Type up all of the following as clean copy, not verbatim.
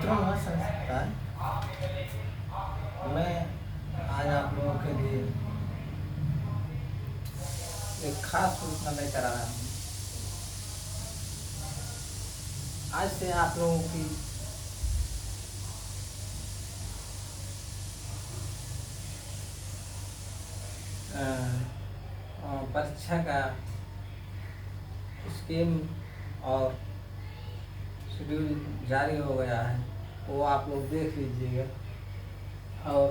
मित्रों नमः संस्कार। मैं आज आप लोगों के लिए एक खास सूचना लेकर आया हूँ। आज से आप लोगों की परीक्षा का स्कीम और शेड्यूल जारी हो गया है, वो आप लोग देख लीजिएगा। और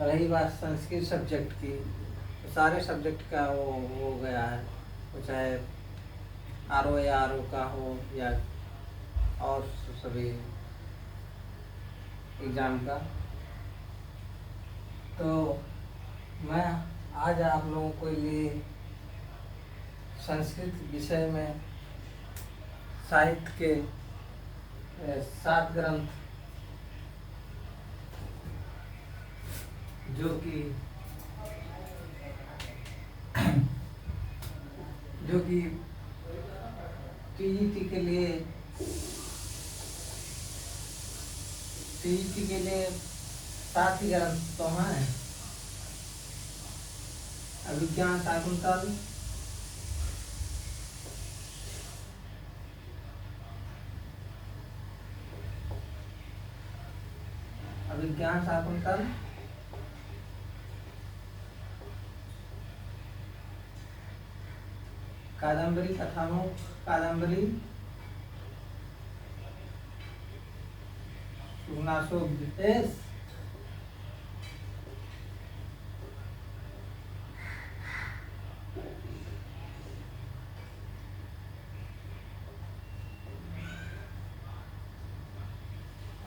रही बात संस्कृत सब्जेक्ट की, तो सारे सब्जेक्ट का वो हो गया है, वो चाहे आर या आर का हो या और सभी एग्ज़ाम का। तो मैं आज आप लोगों के लिए संस्कृत विषय में साहित्य के 7 ग्रंथ जो कि टीईटी के लिए 7 ही ग्रंथ तो हैं। अभिज्ञान शाकुंतल, कादम्बरी कथानक, कादम्बरी सुगनासोपदेश,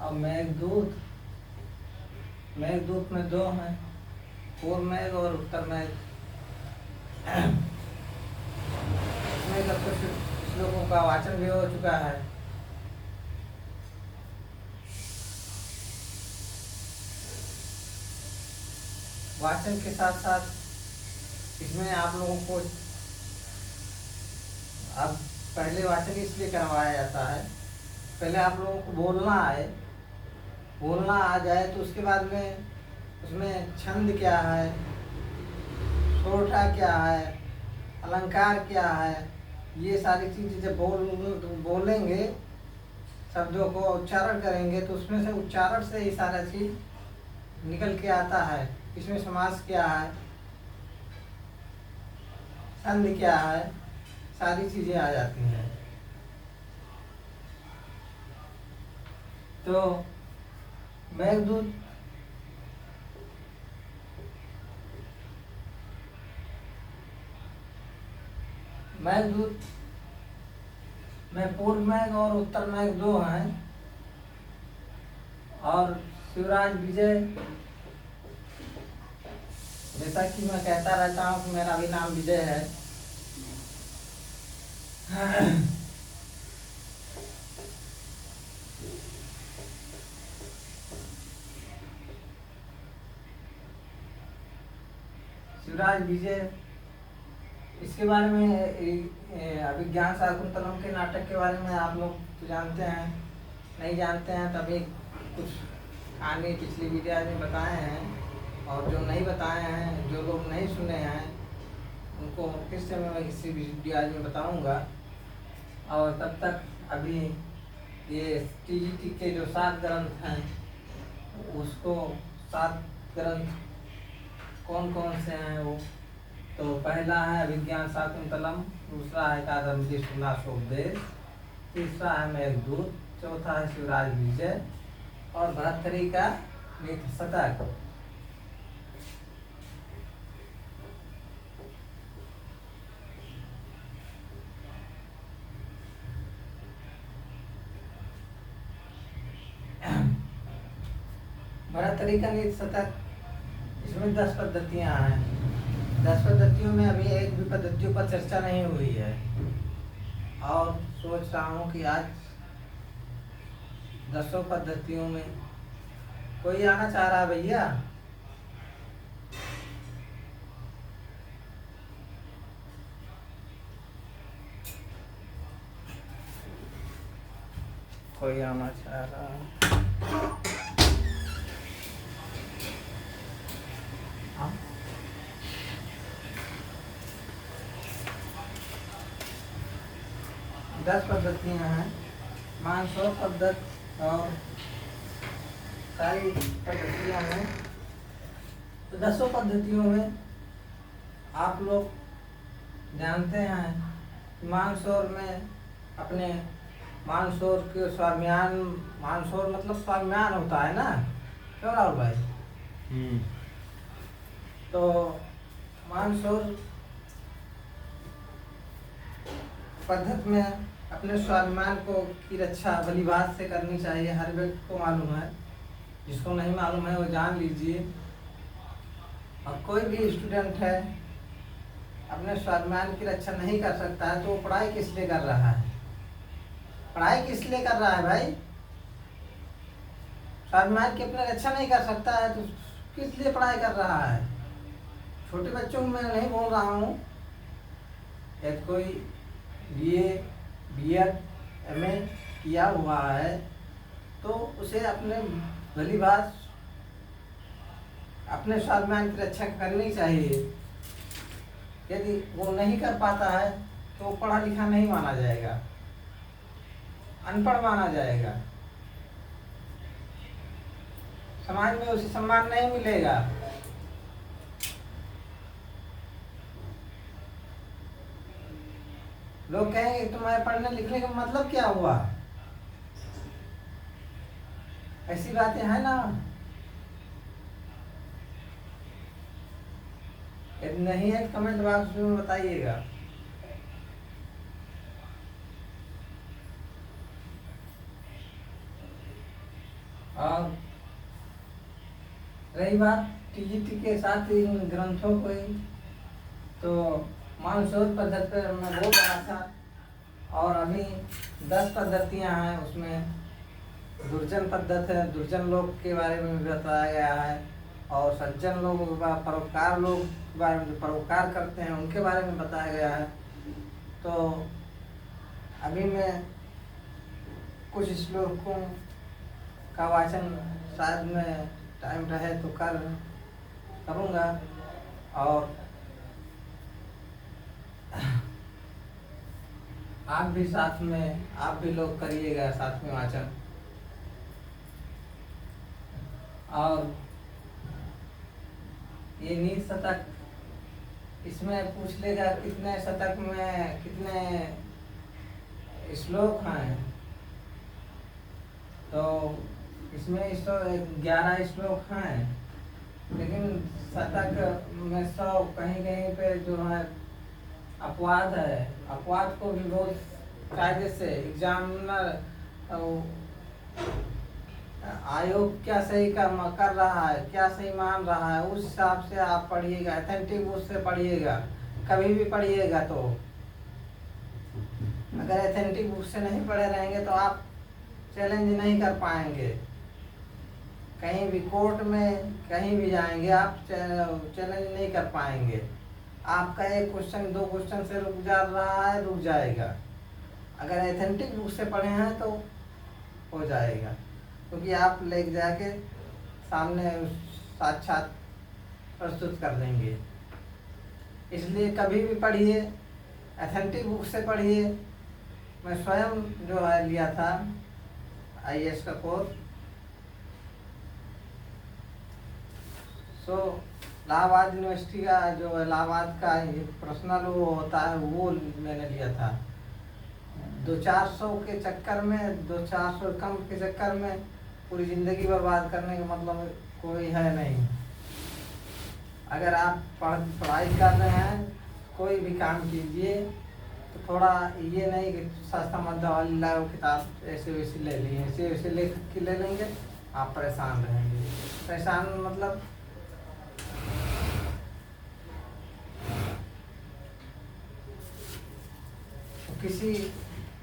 और मेघदूत में 2 हैं, पूर्व मेघ और उत्तर मेघ। इसमें का कुछ श्लोकों का वाचन भी हो चुका है। वाचन के साथ साथ इसमें आप लोगों को अब पहले वाचन इसलिए करवाया जाता है, पहले आप लोगों को बोलना आ जाए, तो उसके बाद में उसमें छंद क्या है, सोरठा क्या है, अलंकार क्या है, ये सारी चीज़ें जब बोलेंगे, शब्दों को उच्चारण करेंगे, तो उसमें से उच्चारण से ही सारा चीज़ निकल के आता है। इसमें समास क्या है, छंद क्या है, सारी चीज़ें आ जाती हैं। तो मेघदूत में पूर्व मेघ और उत्तर मेघ 2 हैं। और शिवराज विजय, जैसा कि मैं कहता रहता हूँ कि मेरा भी नाम विजय है। शिवराज विजय, इसके बारे में अभिज्ञान शाकुंतलम के नाटक के बारे में आप लोग तो जानते हैं, नहीं जानते हैं तभी कुछ कहानी पिछली वीडियो में बताए हैं, और जो नहीं बताए हैं, जो लोग नहीं सुने हैं, उनको फिर से मैं किसी वीडियो में बताऊंगा। और तब तक अभी ये टीईटी के जो 7 ग्रंथ हैं, उसको 7 ग्रंथ कौन कौन से हैं वो, तो पहला है अभिज्ञान शाकुंतलम, दूसरा है कादम्बरी सुगनासोपदेश, तीसरा है मेघदूत, चौथा है शिवराज विजय, और भर्तृहरि का नीति शतक। भर्तृहरि का नीति शतक, इसमें 10 पद्धतियाँ हैं। 10 पद्धतियों में अभी एक भी पद्धतियों पर चर्चा नहीं हुई है, और सोच रहा हूँ कि आज 10 पद्धतियों में कोई आना चाह रहा है भैया? कोई आना चाह रहा है। हाँ? 10 पद्धतियाँ हैं, मानसौर पद्धति और सारी पद्धतियाँ हैं। तो 10 पद्धतियों में आप लोग जानते हैं कि मानसौर में अपने मानसौर के स्वाभिमान, मानसौर मतलब स्वाभिमान होता है ना, क्यों राहुल भाई? तो मानसौर पद्धति में अपने स्वाभिमान को की रक्षा बलिभात से करनी चाहिए। हर व्यक्ति को मालूम है, जिसको नहीं मालूम है वो जान लीजिए। और कोई भी स्टूडेंट है अपने स्वाभिमान की रक्षा नहीं कर सकता है तो वो पढ़ाई किस लिए कर रहा है? पढ़ाई किस लिए कर रहा है भाई? स्वाभिमान की अपनी रक्षा नहीं कर सकता है तो किस लिए पढ़ाई कर रहा है? छोटे बच्चों को मैं नहीं बोल रहा हूँ, यदि कोई BA, B.Ed, MA किया हुआ है तो उसे अपने भलीभांति अपने स्वाभिमान की रक्षा करनी चाहिए। यदि वो नहीं कर पाता है तो वो पढ़ा लिखा नहीं माना जाएगा, अनपढ़ माना जाएगा, समाज में उसे सम्मान नहीं मिलेगा। लोग कहेंगे तुम्हारे पढ़ने लिखने का मतलब क्या हुआ? ऐसी बातें हैं ना। यदि नहीं है कमेंट बॉक्स में बताइएगा। और रही बात TGT के साथ इन ग्रंथों को ही, तो मानसौर पद्धति पर मैं बोल रहा था। और अभी 10 पद्धतियाँ हैं, उसमें दुर्जन पद्धति है, दुर्जन लोग के बारे में बताया गया है। और सज्जन लोग, परोपकार लोग के बारे में, जो परोपकार करते हैं उनके बारे में बताया गया है। तो अभी मैं कुछ श्लोकों का वाचन शायद मैं टाइम रहे तो करूँगा। और आप भी साथ में, आप भी लोग करिएगा साथ में वाचन। और ये नील शतक, इसमें पूछ लेगा कितने शतक में कितने श्लोक हैं। तो इसमें 11 श्लोक हैं, लेकिन शतक में 100 कहीं कहीं पे जो है अपवाद है। अपवाद को भी बहुत कायदे से एग्जामिनर आयोग क्या सही कर रहा है, क्या सही मान रहा है, उस हिसाब से आप पढ़िएगा। ऑथेंटिक बुक से पढ़िएगा, कभी भी पढ़िएगा। तो अगर ऑथेंटिक बुक से नहीं पढ़े रहेंगे तो आप चैलेंज नहीं कर पाएंगे। कहीं भी कोर्ट में कहीं भी जाएंगे आप चैलेंज नहीं कर पाएंगे। आपका एक क्वेश्चन 2 क्वेश्चन से रुक जा रहा है, रुक जाएगा। अगर ऑथेंटिक बुक से पढ़े हैं तो हो जाएगा, क्योंकि आप ले जाके सामने साक्षात प्रस्तुत कर देंगे। इसलिए कभी भी पढ़िए, ऑथेंटिक बुक से पढ़िए। मैं स्वयं जो है लिया था IAS का कोर्स, इलाहाबाद यूनिवर्सिटी का जो इलाहाबाद का पर्सनल वो होता है वो मैंने लिया था। 200-400 के चक्कर में, 200-400 कम के चक्कर में पूरी ज़िंदगी बर्बाद करने का मतलब कोई है नहीं। अगर आप पढ़ाई कर रहे हैं, कोई भी काम कीजिए तो थोड़ा ये नहीं कि सस्ता मध्य वाली लाओ किताब ऐसे वैसे ले ली, ऐसे वैसे ले लेंगे, आप परेशान रहेंगे। परेशान मतलब किसी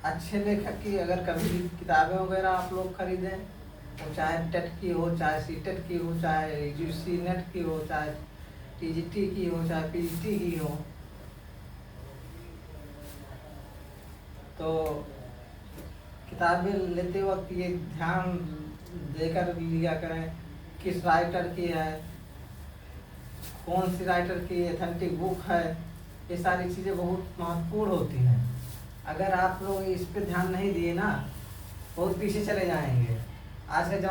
अच्छे लेखक की अगर कभी भी किताबें वगैरह आप लोग खरीदें, वो चाहे टेट की हो, चाहे CTET की हो, चाहे UGC नेट की हो, चाहे TGT की हो, चाहे PGT की हो, तो किताबें लेते वक्त ये ध्यान देकर लिया करें किस राइटर की है, कौन सी राइटर की एथेंटिक बुक है। ये सारी चीज़ें बहुत महत्वपूर्ण होती हैं। अगर आप लोग इस पे ध्यान नहीं दिए ना, बहुत पीछे चले जाएंगे। आजकल का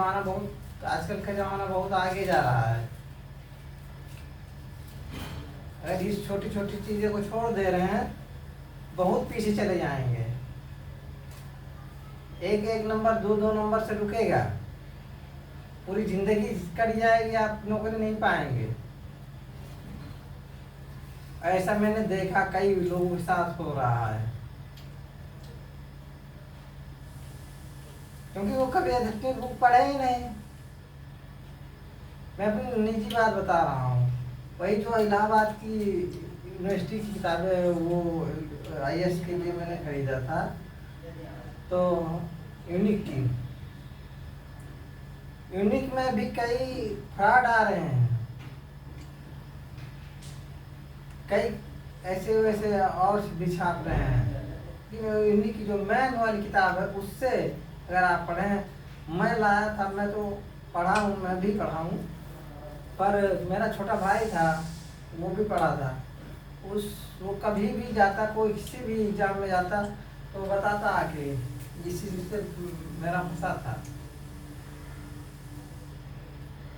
ज़माना बहुत आगे जा रहा है। अगर इस छोटी छोटी चीज़ों को छोड़ दे रहे हैं, बहुत पीछे चले जाएंगे। एक एक नंबर, दो दो नंबर से रुकेगा, पूरी जिंदगी कट जाएगी, आप नौकरी नहीं पाएंगे। ऐसा मैंने देखा कई लोगों के साथ हो रहा है, क्योंकि वो कभी एथेंटिक बुक पढ़े ही नहीं। मैं अपनी निजी बात बता रहा हूँ। वही जो इलाहाबाद की यूनिवर्सिटी की किताबें, वो IAS के लिए मैंने खरीदा था, तो यूनिक में भी कई फ्रॉड आ रहे हैं, कई ऐसे वैसे और भी छाप रहे हैं। यूनिक की जो मैन वाली किताब है, उससे अगर आप पढ़ें, मैं लाया था, मैं तो पढ़ा हूँ, मैं भी पढ़ा हूँ, पर मेरा छोटा भाई था, वो भी पढ़ा था। वो कभी भी जाता, कोई किसी भी एग्जाम में जाता, तो बताता आके इसी से मेरा फंसा था।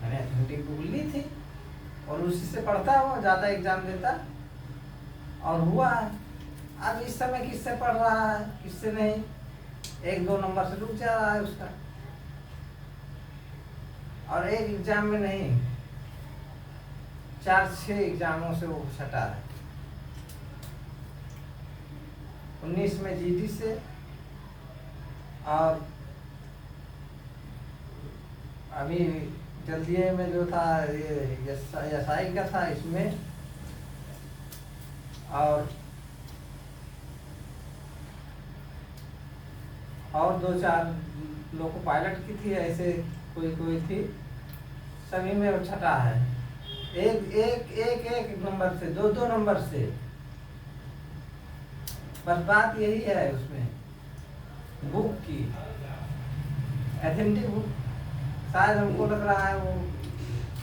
मैंने एथेंटिक बुक ली थी और उसी से पढ़ता हुआ ज़्यादा एग्जाम देता, और हुआ है। अब इस समय किससे पढ़ रहा है, किससे नहीं, एक दो नंबर से रुक जा रहा है उसका, और एक एग्जाम में नहीं, 4-6 एग्जामों से वो छटा है। 19 में GD से, और अभी जल्दी में जो था ये SI का था इसमें, और 2-4 लोग को पायलट की थी, ऐसे कोई थी, सभी में वो छटा है। एक नंबर से, दो नंबर से। बस बात यही है उसमें बुक की, एथेंटिक बुक शायद हमको लग रहा है वो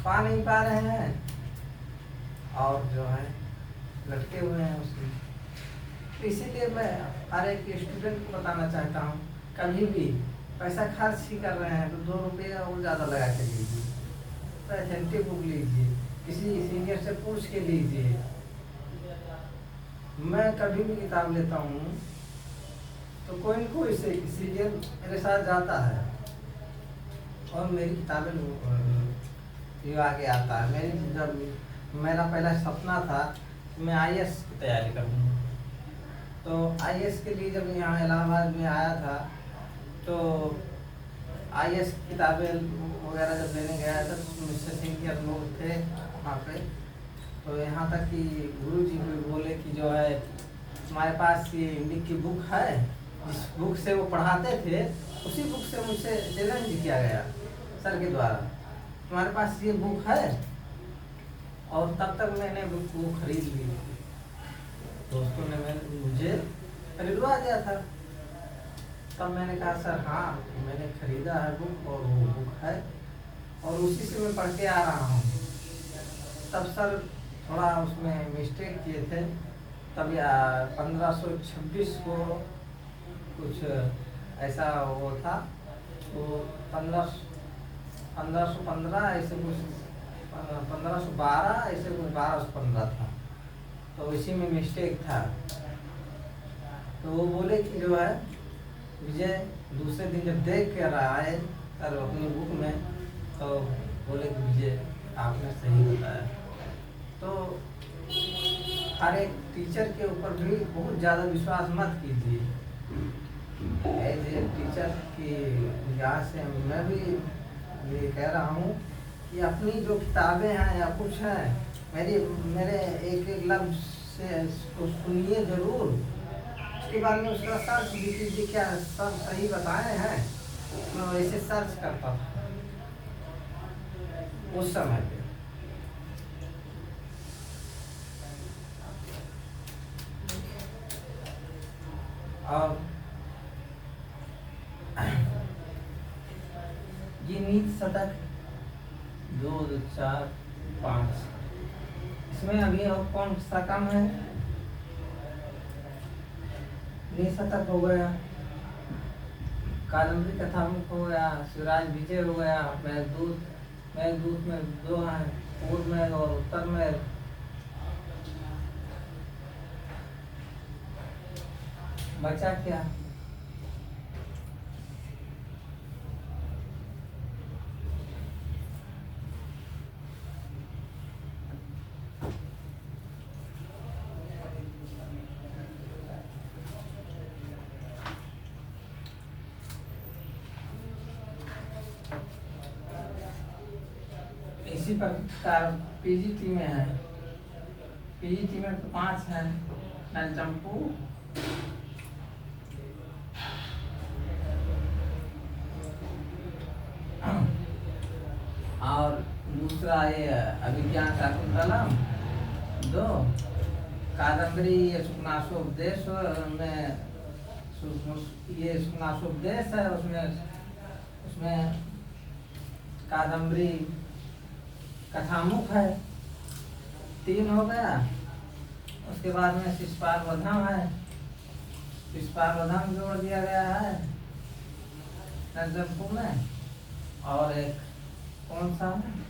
पा नहीं पा रहे हैं, और जो है लटके हुए हैं उसमें। तो इसीलिए मैं हर एक स्टूडेंट को बताना चाहता हूँ, कभी भी पैसा खर्च ही कर रहे हैं तो 2 रुपये और ज़्यादा लगा के लीजिए, तो एथेंटिक बुक लीजिए, किसी सीनियर से पूछ के लीजिए। मैं कभी भी किताब लेता हूँ तो कोई न कोई से सीनियर मेरे साथ जाता है, और मेरी किताबें ये आगे आता है। मेरा पहला सपना था कि मैं IAS की तैयारी करूँ, तो IAS के लिए जब यहाँ इलाहाबाद में आया था, तो IAS की किताबें वगैरह जब लेने गया था, तो मुझसे सीनियर लोग थे वहाँ पे, तो यहाँ तक कि गुरुजी भी बोले कि जो है तुम्हारे पास ये इंडिक की बुक है, जिस बुक से वो पढ़ाते थे, उसी बुक से मुझसे चैलेंज किया गया सर के द्वारा, तुम्हारे पास ये बुक है। और तब तक मैंने बुक को खरीद ली, दोस्तों ने मुझे खरीदवा दिया था। तब मैंने कहा सर हाँ, मैंने खरीदा है बुक, और वो बुक है, और उसी से मैं पढ़ के आ रहा हूँ। तब सर थोड़ा उसमें मिस्टेक किए थे, तब 1526 को कुछ ऐसा वो था, तो 1515 ऐसे कुछ, 1512 ऐसे कुछ, 1215 था, तो इसी में मिस्टेक था। तो वो बोले कि जो है विजय, दूसरे दिन जब देख कर आए सर अपनी बुक में, तो बोले कि विजय आपने सही बताया। तो हर एक टीचर के ऊपर भी बहुत ज़्यादा विश्वास मत कीजिए। एज ए टीचर की यहाँ से मैं भी ये कह रहा हूँ कि अपनी जो किताबें हैं या कुछ हैं, मेरे एक लफ्ज़ से उसको सुनिए ज़रूर, उसके बाद में उसका सर्च भी कीजिए, क्या सब सही बताए हैं। मैं वैसे सर्च करता था उस समय पे। और ये नीच शतक 2 2 4 5, इसमें अभी और कौन सा कम है? नीच शतक हो गया, कादम्बरी कथामुख हो गया, शिवराज विजय हो गया, मेघदूत में दो हैं, पूर्व में और उत्तर में। बचा क्या? इसी प्रकार पीजीटी में है, पीजीटी में तो 5 है, नलचंपू, और दूसरा ये अभिज्ञान शाकुंतलम 2, कादम्बरी ये सुखनाशोपदेश में, ये सुखनाशोपदेश है, उसमें कादम्बरी कथामुख है, 3 हो गया। उसके बाद में शिशुपाल वधम है, शिशुपाल वधम जोड़ दिया गया है नजमपुर में। और एक कौन सा है?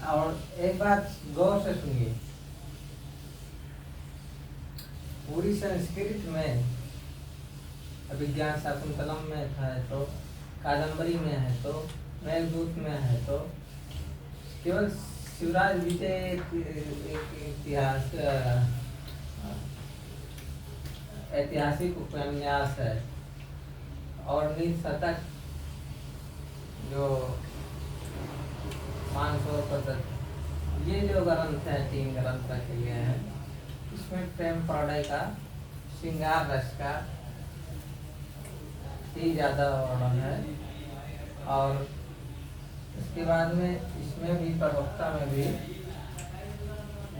और एक बात गौर से सुनिए, पूरी संस्कृत में अभिज्ञान शाकुंतलम में था तो, कादम्बरी में है तो, मेघदूत में है तो, केवल शिवराज विजय एक इतिहास ऐतिहासिक उपन्यास है। और नीच शतक जो मानसरोवर, ये जो ग्रंथ है 3 ग्रंथ रखे गए हैं, इसमें प्रेम प्रणय का, श्रृंगार रस का ही ज्यादा वर्णन है। और इसके बाद में इसमें भी, प्रवक्ता में भी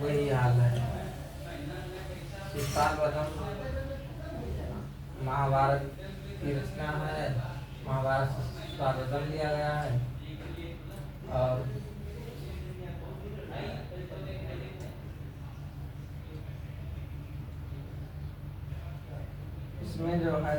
वही हाल है। शिशुपाल वधम महाभारत की रचना है, महाभारत से शिशुपाल वधम लिया गया है। और इसमें जो है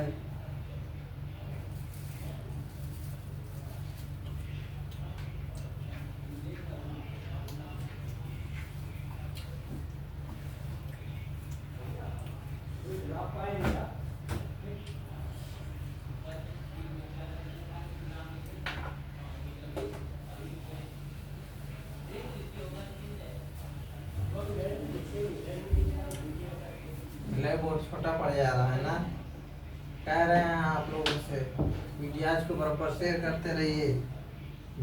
बहुत छोटा पड़ जा रहा है ना, कह रहे हैं आप लोगों से वीडियोज को बराबर शेयर करते रहिए,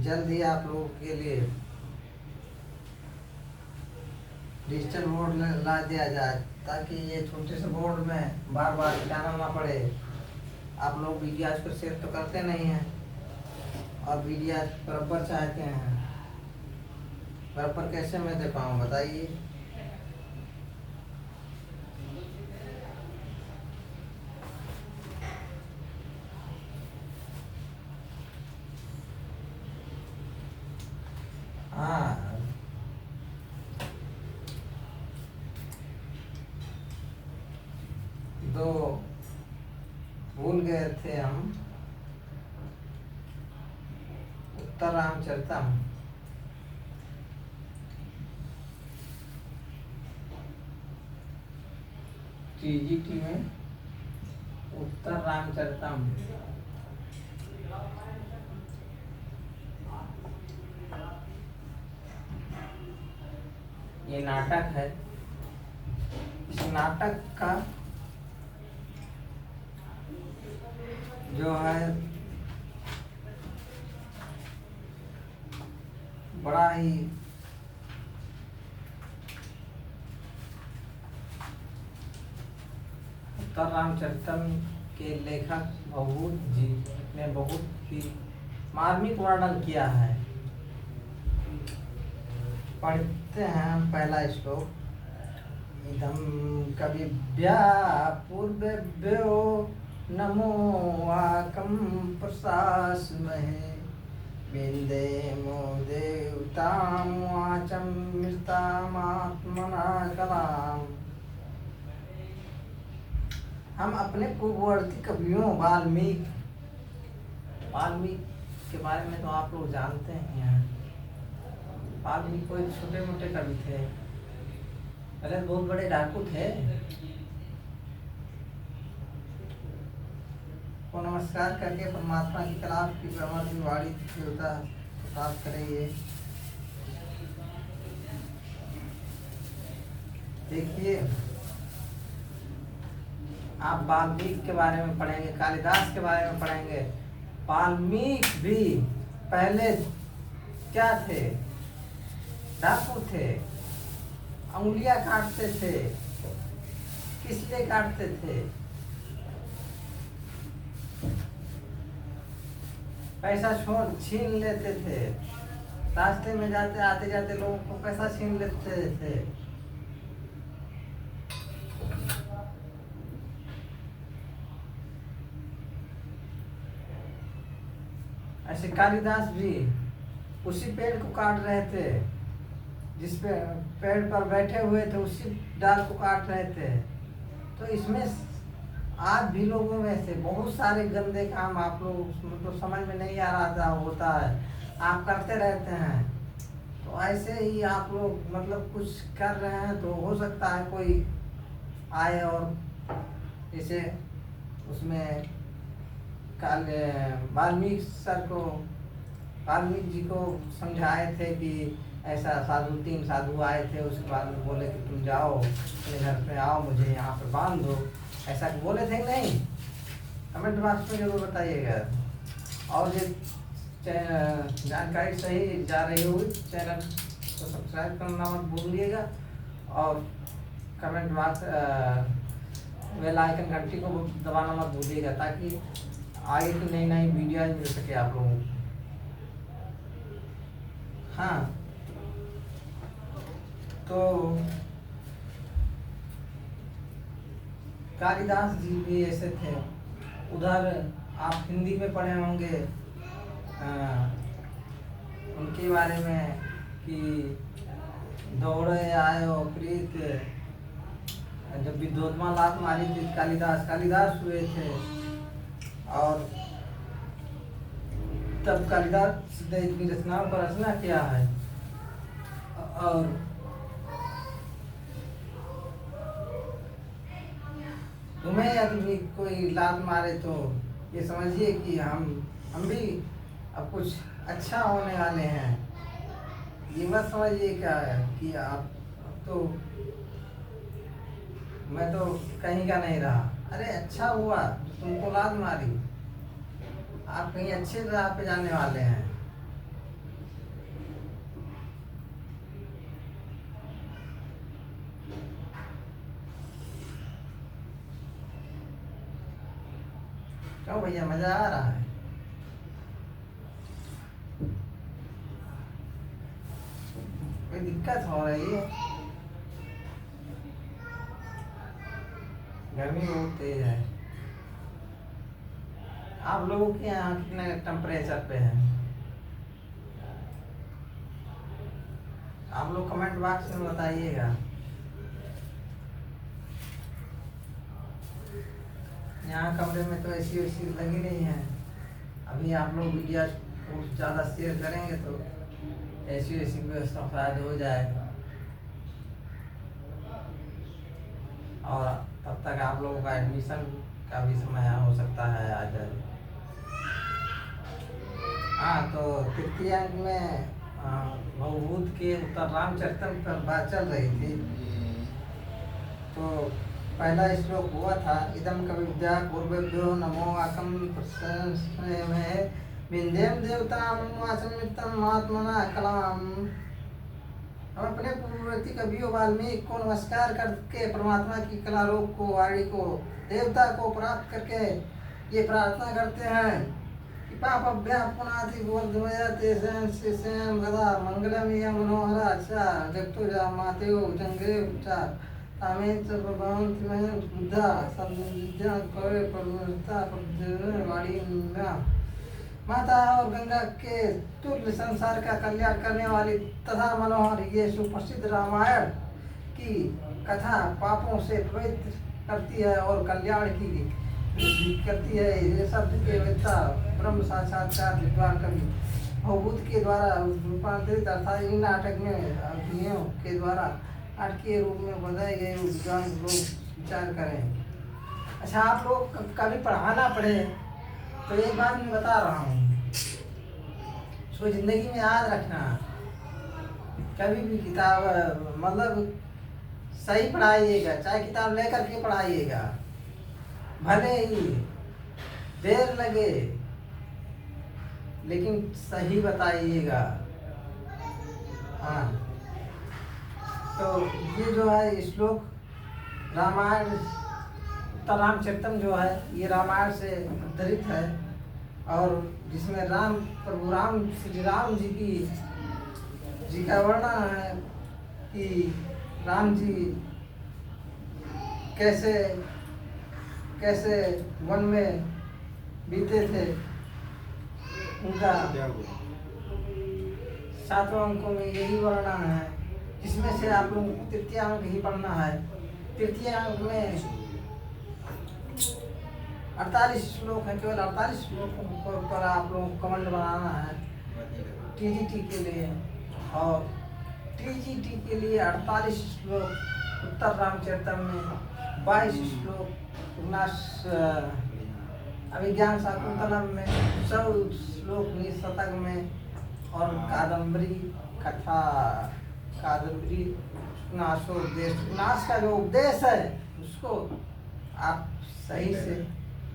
जल्द ही आप लोगों के लिए डिजिटल बोर्ड ला दिया जाए, ताकि ये छोटे से बोर्ड में बार बार मिटाना ना पड़े। आप लोग वीडियोज को शेयर तो करते नहीं हैं, और वीडियोज बराबर चाहते हैं, बराबर कैसे मैं दे पाऊँ बताइए। हाँ, दो भूल गए थे हम, उत्तर रामचरितम, टीजीटी में उत्तर रामचरितम, ये नाटक है। इस नाटक का जो है बड़ा ही उत्तर रामचरितम के लेखक भवभूत जी ने बहुत ही मार्मिक वर्णन किया है। पढ़ते हैं पहला श्लोक। इदं कविभ्यः पूर्वेभ्यो नमो वाकं प्रशास्महे विन्देमो देवतां वाचं मृतामात्मना कलाम्। हम अपने पूर्ववर्ती कवियों वाल्मीकि के बारे में तो आप लोग जानते ही हैं। वाल्मीकि कोई छोटे मोटे कवि थे, पहले बहुत बड़े डाकू थे। को नमस्कार करके परमात्मा की कलाम की ब्रह्मवाणी देवता प्राप्त करेंगे। देखिए, आप वाल्मीकि के बारे में पढ़ेंगे, कालिदास के बारे में पढ़ेंगे। वाल्मीकि भी पहले क्या थे? डाकू थे, अंगुलियां काटते थे। किस लिए काटते थे? पैसा छीन लेते थे। रास्ते में जाते आते जाते लोगों को पैसा छीन लेते थे। ऐसे कालिदास भी उसी पेड़ को काट रहे थे, जिस पे पेड़ पर बैठे हुए थे उसी डाल को काट रहे थे। तो इसमें आज भी लोगों में से बहुत सारे गंदे काम आप लोग मतलब समझ में नहीं आ रहा था, होता है, आप करते रहते हैं। तो ऐसे ही आप लोग मतलब कुछ कर रहे हैं तो हो सकता है कोई आए और इसे उसमें वाल्मीकि जी को समझाए थे कि ऐसा तीन साधु आए थे। उसके बाद में बोले कि तुम जाओ अपने घर पे आओ, मुझे यहाँ पे बांध दो, ऐसा बोले थे नहीं? कमेंट बॉक्स में जरूर बताइएगा। और ये जानकारी सही जा रही होगी, चैनल को सब्सक्राइब करना मत भूलिएगा और कमेंट बॉक्स बेल आइकन घंटी को दबाना मत भूलिएगा, ताकि आगे की नई नई वीडियो मिल सके आप लोगों को। हाँ, तो कालिदास जी भी ऐसे थे। उधर आप हिंदी में पढ़े होंगे उनके बारे में कि दौड़े आयो प्रीत, जब विद्वोत्मा लात मारी थी कालिदास हुए थे। और तब कालिदास ने इतनी रचनाओं पर रचना किया है। और तुम्हें यदि कोई लात मारे तो ये समझिए कि हम भी अब कुछ अच्छा होने वाले हैं। ये मत समझिए क्या कि आप तो मैं तो कहीं का नहीं रहा। अरे अच्छा हुआ तुमको लात मारी, आप कहीं अच्छे राह पे जाने वाले हैं। क्यों भैया, मजा आ रहा है? कोई दिक्कत हो रही है? गर्मी बहुत तेज है। आप लोगों के यहाँ कितने टेम्परेचर पे है? आप लोग कमेंट बॉक्स में बताइएगा। यहाँ कमरे में तो एसी वेसी लगी नहीं है। अभी आप लोग वीडियो बहुत ज़्यादा शेयर करेंगे तो एसी वेसी की व्यवस्था शायद हो जाएगा। और तब तक आप लोगों का एडमिशन का भी समय हो सकता है आ जाए। हाँ, तो तृतीय अंक में भवभूत के उत्तर रामचरितम पर बात चल रही थी। तो पहला श्लोक हुआ था, इदम कविभ्या पूर्वेभ्यो नमो वाकं प्रशास्महे विन्ध्यं देवतां वाचमित्तं महात्मना कलाम। हम अपने पूर्ववर्ती कवियों वाल्मीकि को नमस्कार करके परमात्मा की कला रूप को वाणी को देवता को प्राप्त करके ये प्रार्थना करते हैं कि पापभ्यः पुनाति बोधमयते सेन गदा मंगलमिय मनोहरा च जगतो मातेयो जंगे च तामें च भगवन्ति मयं बुद्धा संविद्या करे प्रवृत्ता वाणी माता और गंगा के तुल्य संसार का कल्याण करने वाली तथा मनोहर ये सुप्रसिद्ध रामायण की कथा पापों से पवित्र करती है और कल्याण की करती है। ये शब्द के वेता ब्रह्म साक्षात्कार विद्वान कवि भवभूत के द्वारा रूपांतरित अर्थात इन नाटक में अभिनयों के द्वारा नाटकीय रूप में बताए गए विद्वान लोग विचार करें। अच्छा, आप लोग कभी पढ़ाना पड़े तो एक बात मैं बता रहा हूँ, सो जिंदगी में याद रखना, कभी भी किताब मतलब सही पढ़ाइएगा, चाहे किताब लेकर के पढ़ाइएगा, भले ही देर लगे लेकिन सही बताइएगा। हाँ, तो ये जो है श्लोक रामायण उत्तर रामचरितम जो है ये रामायण से उद्धृत है और जिसमें प्रभु राम श्री राम जी का वर्णन है कि राम जी कैसे कैसे वन में बीते थे। उनका 7वें अंकों में यही वर्णन है, जिसमें से आप लोगों को तृतीय अंक ही पढ़ना है। तृतीय अंक में 48 श्लोक है, केवल 48 श्लोकों पर आप लोगों को कमेंट बनाना है टीजीटी के लिए, और टीजीटी के लिए 48 श्लोक उत्तर रामचरितम में, 22 श्लोक अभिज्ञान शाकुंतलम में, 100 श्लोक निशतक में, और कादम्बरी कथा कादम्बरी उपन्यास का जो उपदेश है उसको आप सही से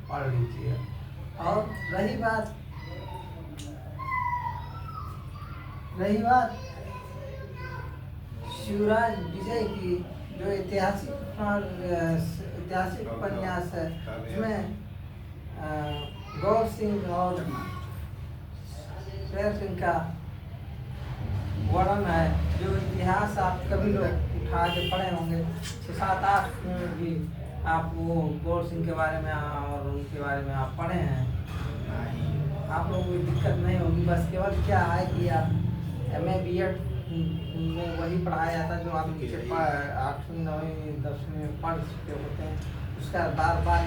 पढ़ लीजिए। और रही बात शिवराज विजय की जो ऐतिहासिक उपन्यास है, उसमें गौर सिंह और शेर सिंह का वर्णन है। जो इतिहास आप कभी लोग उठा के पढ़े होंगे, 6-7-8 में भी आप वो गौर सिंह के बारे में और उनके बारे में आप पढ़े हैं, आप लोगों को दिक्कत नहीं होगी। बस केवल क्या है कि आप MA BEd में वही पढ़ाया जाता है जो आप नीचे 8वीं 9वीं 10वीं में पढ़ चुके होते हैं, उसका बार बार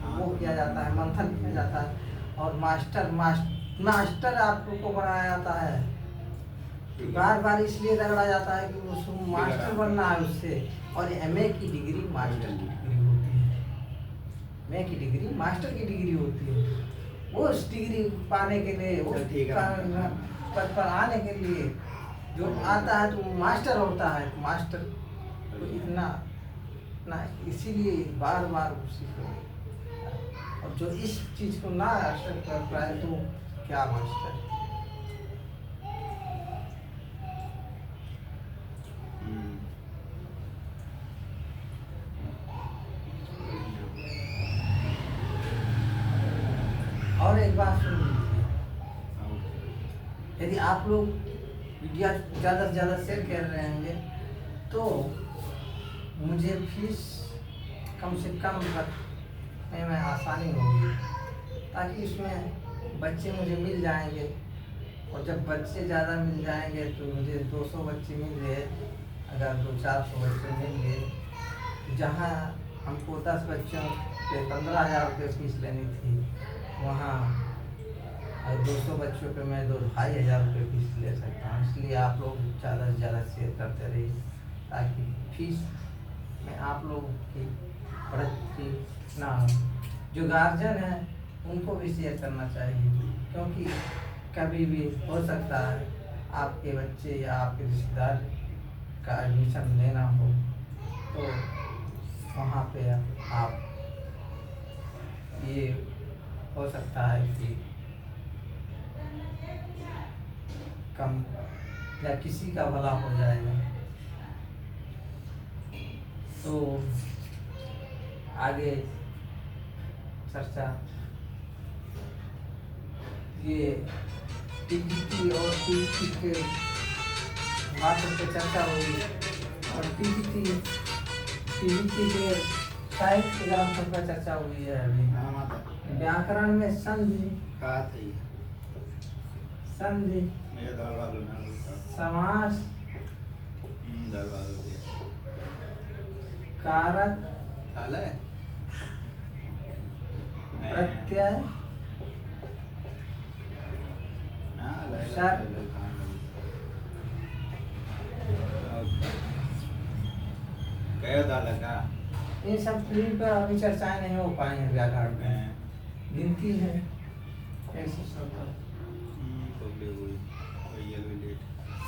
वो किया जाता है, मंथन किया जाता है। और मास्टर आप लोग को बनाया जाता है, बार बार इसलिए रगड़ा जाता है कि उसको मास्टर बनना है उससे। और MA की डिग्री मास्टर की डिग्री होती है, MA की डिग्री मास्टर की डिग्री होती है। वो उस डिग्री पाने के लिए, वो पद पर आने के लिए जो आता है तो मास्टर होता है। मास्टर तो इतना इसीलिए बार बार उसी को, और जो इस चीज को ना एक्सेप्ट कर पाए तो क्या मास्टर। और एक बात सुन लीजिए, यदि आप लोग वीडियो ज़्यादा से ज़्यादा शेयर कर रहे होंगे तो मुझे फीस कम से कम रखने में आसानी होगी, ताकि इसमें बच्चे मुझे मिल जाएंगे। और जब बच्चे ज़्यादा मिल जाएंगे तो मुझे 200 बच्चे मिल गए, अगर 200-400 बच्चे मिल गए, जहाँ हमको 10 बच्चों पे 15,000 रुपये फीस लेनी थी, वहाँ 200 बच्चों पे मैं 2,500 रुपये फीस ले सकता हूँ। इसलिए आप लोग ज़्यादा से ज़्यादा शेयर करते रहिए, ताकि फीस में आप लोगों की बढ़ोतरी ना हो। जो गार्जियन है उनको भी शेयर करना चाहिए, क्योंकि कभी भी हो सकता है आपके बच्चे या आपके रिश्तेदार का एडमिशन लेना हो, तो वहाँ पे आप ये हो सकता है कि कम या किसी का भला हो जाएगा। तो आगे चर्चा ये टीपीटी और टीपीटी के भाषण पे चर्चा हुई और टीपीटी के साहित्य ग्रंथों पर चर्चा हुई है अभी। हाँ माता व्याकरण में संधि कहा था ये संधि मेरे दरबार में ना समास दरबार हो गया कारक हाल है प्रत्यय सर गया दादा का इन सब पीढ़ी पर अभी चर्चाएं नहीं हो पाई हैं व्याकरण में, गिनती है ऐसे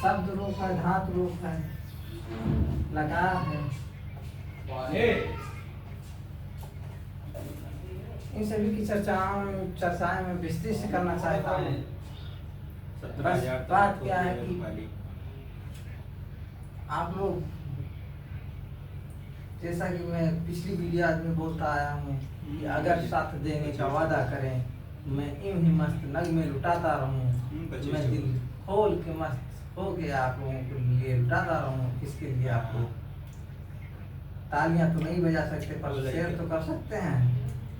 शब्द रूप है, धातु रूप है, लकार है, इन सभी की चर्चाएं में विस्तृत से करना चाहता हूँ। बस बात क्या है कि आप लोग, जैसा कि मैं पिछली वीडियो में बोलता आया हूँ कि अगर साथ देने का वादा करें, मैं यूं ही मस्त नग में लुटाता रहूँ, मैं दिल खोल के मस्त हो गया आप लोगों के लिए लुटाता रहूँ। इसके लिए आप लोग तालियां तो नहीं बजा सकते पर शेयर तो कर सकते हैं।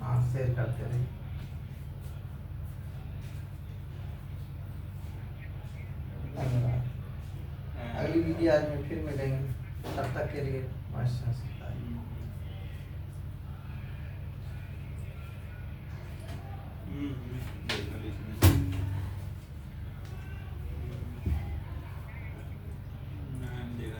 हाँ, शेयर करते रहिए। धन्यवाद। अगली वीडियो आज में फिर मिलेंगे, तब तक के लिए नमस्कार।